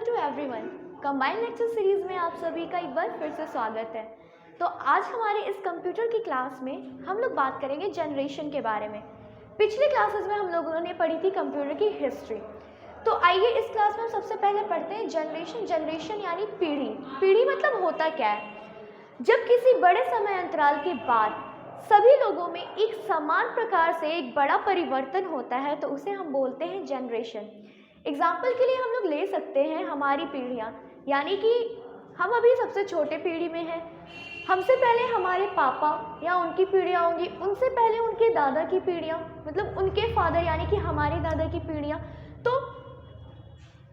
To everyone. Combined lecture series में आप सभी का एक बार फिर से स्वागत है। तो आज हमारे इस कंप्यूटर की क्लास में हम लोग बात करेंगे जनरेशन के बारे में। पिछले क्लासेस में हम लोगों ने पढ़ी थी कंप्यूटर की हिस्ट्री। तो आइए इस क्लास में हम सबसे पहले पढ़ते हैं जनरेशन। जनरेशन यानी पीढ़ी। पीढ़ी मतलब होता क्या है? जब किसी बड़े समय अंतराल के बाद सभी लोगों में एक समान प्रकार से एक बड़ा परिवर्तन होता है तो उसे हम बोलते हैं जनरेशन। एग्जाम्पल के लिए हम लोग ले सकते हैं हमारी पीढ़ियाँ, यानी कि हम अभी सबसे छोटे पीढ़ी में हैं। हमसे पहले हमारे पापा या उनकी पीढ़ियाँ होंगी, उनसे पहले उनके दादा की पीढ़ियाँ, मतलब उनके फादर यानी कि हमारे दादा की पीढ़ियाँ। तो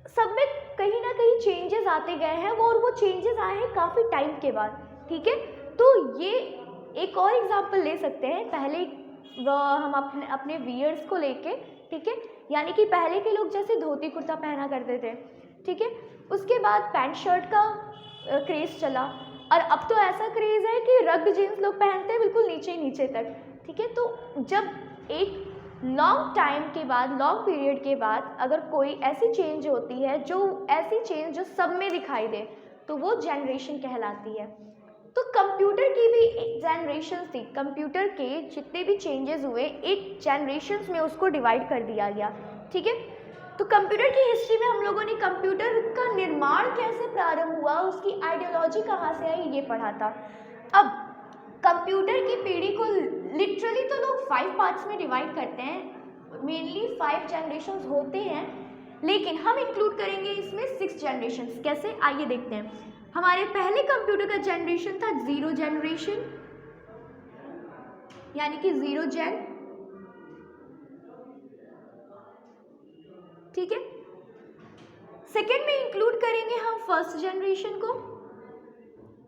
सब में कहीं ना कहीं चेंजेस आते गए हैं वो चेंजेस आए हैं काफ़ी टाइम के बाद। ठीक है, तो ये एक और एग्जाम्पल ले सकते हैं। पहले हम अपने वियर्स को लेके, ठीक है, यानी कि पहले के लोग जैसे धोती कुर्ता पहना करते थे, ठीक है, उसके बाद पैंट शर्ट का क्रेज़ चला और अब तो ऐसा क्रेज़ है कि रग्ड जीन्स लोग पहनते हैं बिल्कुल नीचे तक। ठीक है, तो जब एक लॉन्ग टाइम के बाद, लॉन्ग पीरियड के बाद अगर कोई ऐसी चेंज होती है जो सब में दिखाई दे तो वो जनरेशन कहलाती है। तो कंप्यूटर की भी एक जनरेशन थी। कंप्यूटर के जितने भी चेंजेस हुए एक जनरेशन्स में उसको डिवाइड कर दिया गया। ठीक है, तो कंप्यूटर की हिस्ट्री में हम लोगों ने कंप्यूटर का निर्माण कैसे प्रारंभ हुआ, उसकी आइडियोलॉजी कहाँ से आई, ये पढ़ा था। अब कंप्यूटर की पीढ़ी को लिटरली तो लोग 5 पार्ट्स में डिवाइड करते हैं, मेनली 5 जनरेशन्स होते हैं, लेकिन हम इंक्लूड करेंगे इसमें 6 जनरेशन्स। कैसे, आइए देखते हैं। हमारे पहले कंप्यूटर का जनरेशन था 0 जनरेशन, यानी कि 0 जेन। ठीक है, सेकेंड में इंक्लूड करेंगे हम फर्स्ट जनरेशन को,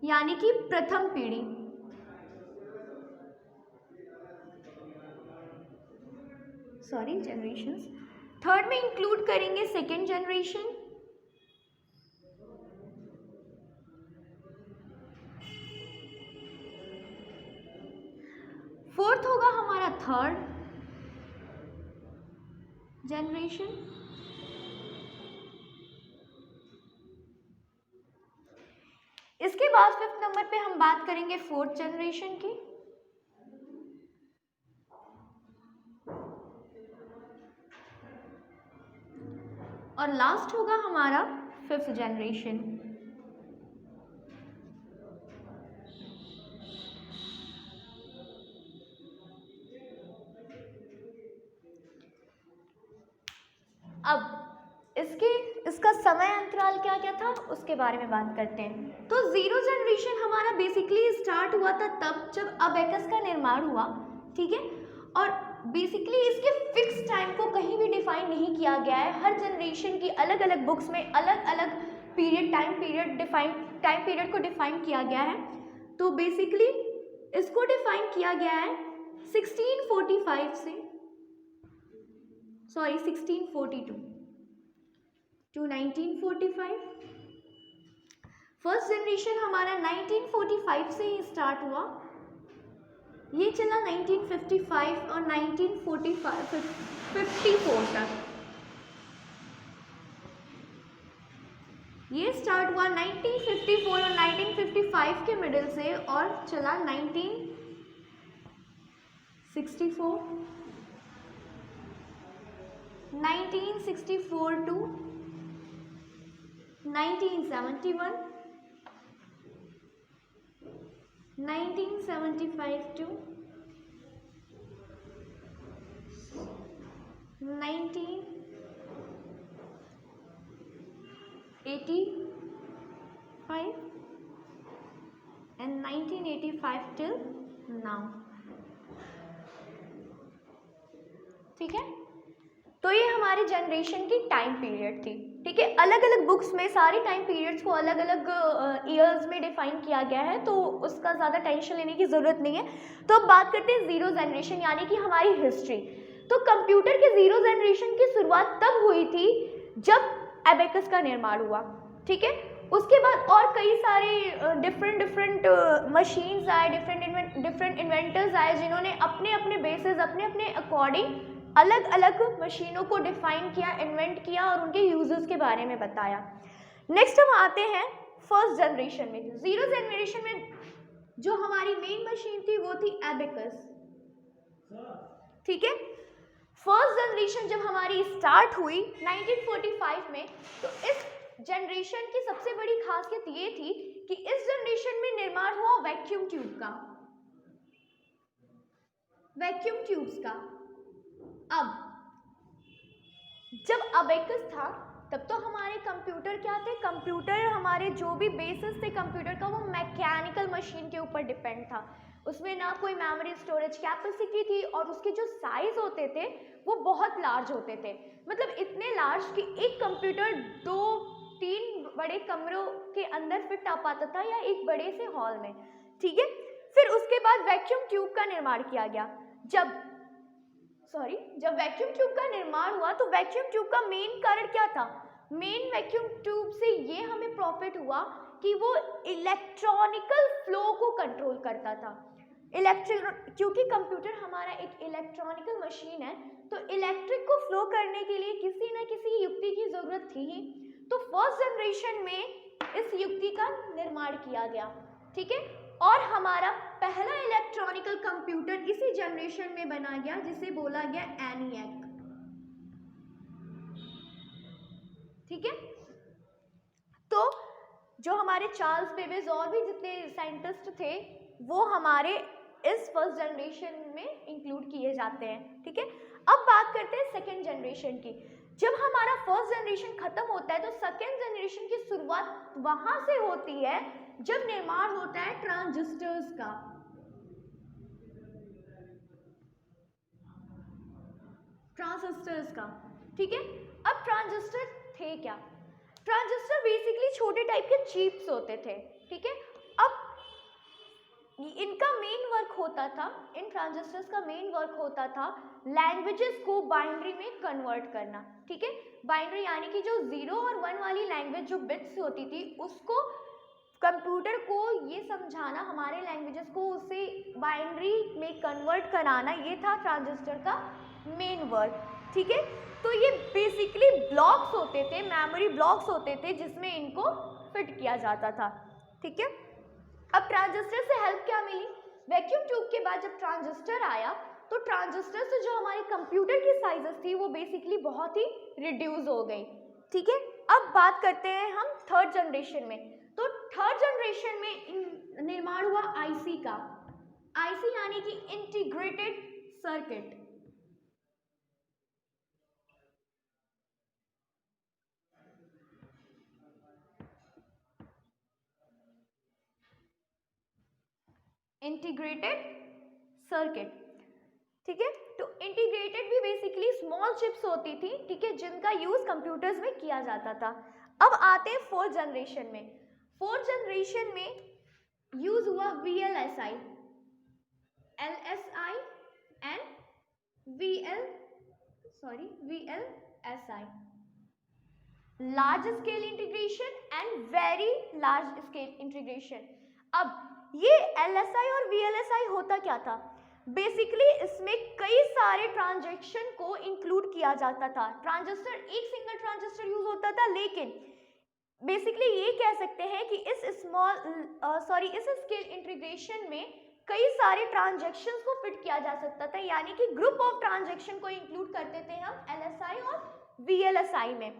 यानी कि प्रथम पीढ़ी। Sorry, generations. थर्ड में इंक्लूड करेंगे सेकेंड जनरेशन। फोर्थ होगा हमारा थर्ड जनरेशन। इसके बाद 5th नंबर पे हम बात करेंगे 4th जनरेशन की। और लास्ट होगा हमारा 5th जनरेशन। अब इसका समय अंतराल क्या क्या था उसके बारे में बात करते हैं। तो 0 जनरेशन हमारा बेसिकली स्टार्ट हुआ था तब जब अबेकस का निर्माण हुआ। ठीक है, और बेसिकली इसके फिक्स टाइम को कहीं भी डिफाइन नहीं किया गया है। हर जनरेशन की अलग अलग बुक्स में अलग अलग टाइम पीरियड को डिफाइन किया गया है। तो बेसिकली इसको डिफाइन किया गया है 1642 टू 1945। फर्स्ट जनरेशन हमारा 1945 से ही स्टार्ट हुआ, ये चला 1955 और 1954 तक। ये स्टार्ट हुआ 1954 और 1955 के मिडिल से और चला 1964 to 1971, 1975 to 1985 and 1985 till now। ठीक है, तो ये हमारे जनरेशन की टाइम पीरियड थी। ठीक है, अलग अलग बुक्स में सारे टाइम पीरियड्स को अलग अलग ईयर्स में डिफाइन किया गया है, तो उसका ज़्यादा टेंशन लेने की ज़रूरत नहीं है। तो अब बात करते हैं 0 जनरेशन यानी कि हमारी हिस्ट्री। तो कंप्यूटर के 0 जनरेशन की शुरुआत तब हुई थी जब एबेकस का निर्माण हुआ। ठीक है, उसके बाद और कई सारे डिफरेंट मशीन्स आए, डिफरेंट इन्वेंटर्स आए जिन्होंने अपने अपने बेसिस, अपने अपने अकॉर्डिंग अलग अलग मशीनों को डिफाइन किया, इन्वेंट किया और उनके यूजर्स के बारे में बताया। नेक्स्ट हम आते हैं फर्स्ट जनरेशन में। जीरो जनरेशन में जो हमारी मेन मशीन थी वो थी एबेकस, ठीक है। फर्स्ट जनरेशन जब हमारी स्टार्ट हुई 1945 में, तो इस जनरेशन की सबसे बड़ी खासियत ये थी कि इस जनरेशन में निर्माण हुआ वैक्यूम ट्यूब का, वैक्यूम ट्यूब्स का। अब जब अबेकस था तब तो हमारे कंप्यूटर क्या थे, कंप्यूटर हमारे जो भी बेसिस थे कंप्यूटर का वो मैकेनिकल मशीन के ऊपर डिपेंड था। उसमें ना कोई मेमोरी स्टोरेज कैपेसिटी थी और उसके जो साइज होते थे वो बहुत लार्ज होते थे, मतलब इतने लार्ज कि एक कंप्यूटर 2-3 बड़े कमरों के अंदर फिट आ पाता था या एक बड़े से हॉल में, ठीक है। फिर उसके बाद वैक्यूम ट्यूब का निर्माण किया गया। जब वैक्यूम ट्यूब का निर्माण हुआ तो वैक्यूम ट्यूब का मेन कारण क्या था, मेन वैक्यूम ट्यूब से ये हमें प्रॉफिट हुआ कि वो इलेक्ट्रॉनिकल फ्लो को कंट्रोल करता था। क्योंकि कंप्यूटर हमारा एक इलेक्ट्रॉनिकल मशीन है, तो इलेक्ट्रिक को फ्लो करने के लिए किसी न किसी युक्ति की जरूरत थी ही। तो फर्स्ट जनरेशन में इस युक्ति का निर्माण किया गया, ठीक है। और हमारा पहला इलेक्ट्रॉनिकल कंप्यूटर इसी जनरेशन में बना गया जिसे बोला गया एनिएक, ठीक है। तो जो हमारे चार्ल्स बेबेज और भी जितने साइंटिस्ट थे वो हमारे इस फर्स्ट जनरेशन में इंक्लूड किए जाते हैं, ठीक है। अब बात करते हैं सेकेंड जनरेशन की। जब हमारा फर्स्ट जनरेशन खत्म होता है तो सेकेंड जनरेशन की शुरुआत वहां से होती है जब निर्माण होता है ट्रांजिस्टर्स का। ठीक है। अब ट्रांजिस्टर थे क्या, ट्रांजिस्टर बेसिकली छोटे टाइप के चिप्स होते थे, ठीक है। अब इनका मेन वर्क होता था, इन ट्रांजिस्टर्स का मेन वर्क होता था लैंग्वेजेस को बाइनरी में कन्वर्ट करना, ठीक है। बाइनरी यानी कि जो 0 और 1 वाली लैंग्वेज जो बिट्स होती थी उसको कंप्यूटर को ये समझाना, हमारे लैंग्वेजेस को उसे बाइनरी में कन्वर्ट कराना, ये था ट्रांजिस्टर का मेन वर्क, ठीक है। तो ये बेसिकली ब्लॉक्स होते थे, मेमोरी ब्लॉक्स होते थे जिसमें इनको फिट किया जाता था, ठीक है। अब ट्रांजिस्टर से हेल्प क्या मिली, वैक्यूम ट्यूब के बाद जब ट्रांजिस्टर आया तो ट्रांजिस्टर से जो हमारे कंप्यूटर की साइजेस थी वो बेसिकली बहुत ही रिड्यूस हो गई, ठीक है। अब बात करते हैं हम थर्ड जनरेशन में। तो थर्ड जनरेशन में निर्माण हुआ आईसी का, आईसी यानी कि इंटीग्रेटेड सर्किट, इंटीग्रेटेड सर्किट, ठीक है। तो इंटीग्रेटेड भी बेसिकली स्मॉल चिप्स होती थी, ठीक है, जिनका यूज कंप्यूटर्स में किया जाता था। अब आते हैं फोर्थ जनरेशन में। फोर्थ जनरेशन में यूज हुआ VLSI, LSI and VLSI, large scale integration and very large scale integration. अब ये LSI और VLSI होता क्या था, बेसिकली इसमें कई सारे ट्रांजैक्शन को इंक्लूड किया जाता था। ट्रांजिस्टर, एक सिंगल ट्रांजिस्टर यूज होता था, लेकिन बेसिकली ये कह सकते हैं कि इस स्केल इंटीग्रेशन में कई सारे ट्रांजैक्शंस को फिट किया जा सकता था, यानी कि ग्रुप ऑफ ट्रांजैक्शन को इंक्लूड करते थे हम LSI और VLSI में।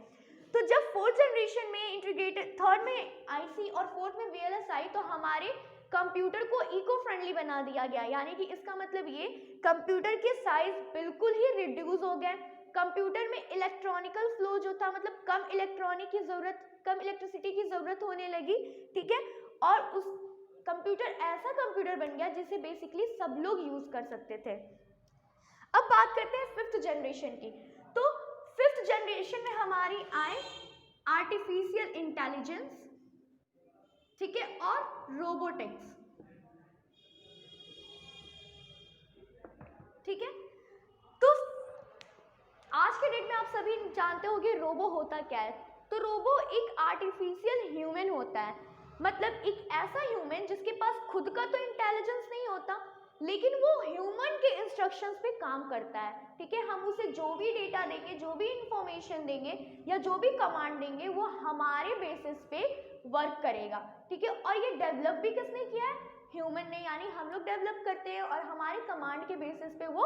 तो जब फोर्थ जनरेशन में इंटीग्रेटेड, थर्ड में आईसी और फोर्थ में VLSI, तो हमारे कंप्यूटर को इको फ्रेंडली बना दिया गया, यानी कि इसका मतलब ये कंप्यूटर के साइज बिल्कुल ही रिड्यूस हो गए। कंप्यूटर में इलेक्ट्रॉनिकल फ्लो जो था, मतलब कम इलेक्ट्रिसिटी की जरूरत होने लगी, ठीक है। और उस कंप्यूटर ऐसा कंप्यूटर बन गया जिसे बेसिकली सब लोग यूज कर सकते थे। अब बात करते हैं फिफ्थ जनरेशन की। तो फिफ्थ जनरेशन में हमारी आए आर्टिफिशियल इंटेलिजेंस, ठीक है, और रोबोटिक्स, ठीक है। तो आज के डेट में आप सभी जानते हो कि रोबो होता क्या है। तो रोबो एक आर्टिफिशियल ह्यूमन होता है, मतलब एक ऐसा ह्यूमन जिसके पास खुद का तो इंटेलिजेंस नहीं होता, लेकिन वो ह्यूमन के इंस्ट्रक्शंस पे काम करता है, ठीक है। हम उसे जो भी डेटा देंगे, जो भी इंफॉर्मेशन देंगे या जो भी कमांड देंगे वो हमारे बेसिस पे वर्क करेगा, ठीक है। और ये डेवलप भी किसने किया है? ह्यूमन ने, यानी हम लोग डेवलप करते हैं और हमारे कमांड के बेसिस पे वो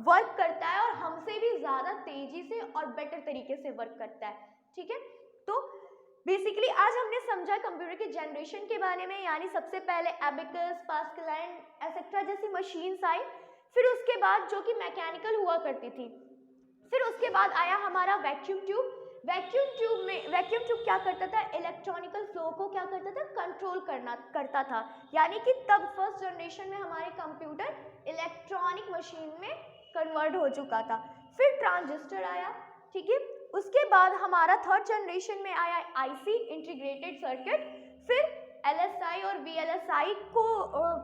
वर्क करता है और हमसे भी ज़्यादा तेजी से और बेटर तरीके से वर्क करता है, ठीक है। तो बेसिकली आज हमने समझा कंप्यूटर के जनरेशन के बारे में, यानी सबसे पहले एबेकस, पास्कल एंड एसेट्रा जैसी मशीन्स आई, फिर उसके बाद जो कि मैकेनिकल हुआ करती थी, फिर उसके बाद आया हमारा वैक्यूम ट्यूब। वैक्यूम ट्यूब क्या करता था? इलेक्ट्रॉनिकल फ्लो को क्या करता था? कंट्रोल करता था, यानी कि तब फर्स्ट जनरेशन में हमारे कंप्यूटर इलेक्ट्रॉनिक मशीन में कन्वर्ट हो चुका था। फिर ट्रांजिस्टर आया, ठीक है। उसके बाद हमारा थर्ड जनरेशन में आया आईसी, इंटीग्रेटेड सर्किट। फिर एलएसआई और वीएलएसआई को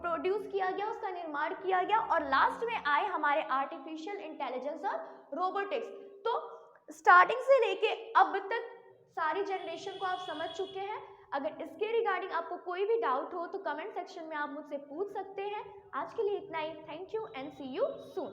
प्रोड्यूस किया गया, उसका निर्माण किया गया, और लास्ट में आए हमारे आर्टिफिशियल इंटेलिजेंस और रोबोटिक्स। तो स्टार्टिंग से लेके अब तक सारी जनरेशन को आप समझ चुके हैं। अगर इसके रिगार्डिंग आपको कोई भी डाउट हो तो कमेंट सेक्शन में आप मुझसे पूछ सकते हैं। आज के लिए इतना ही। Thank you and see you soon.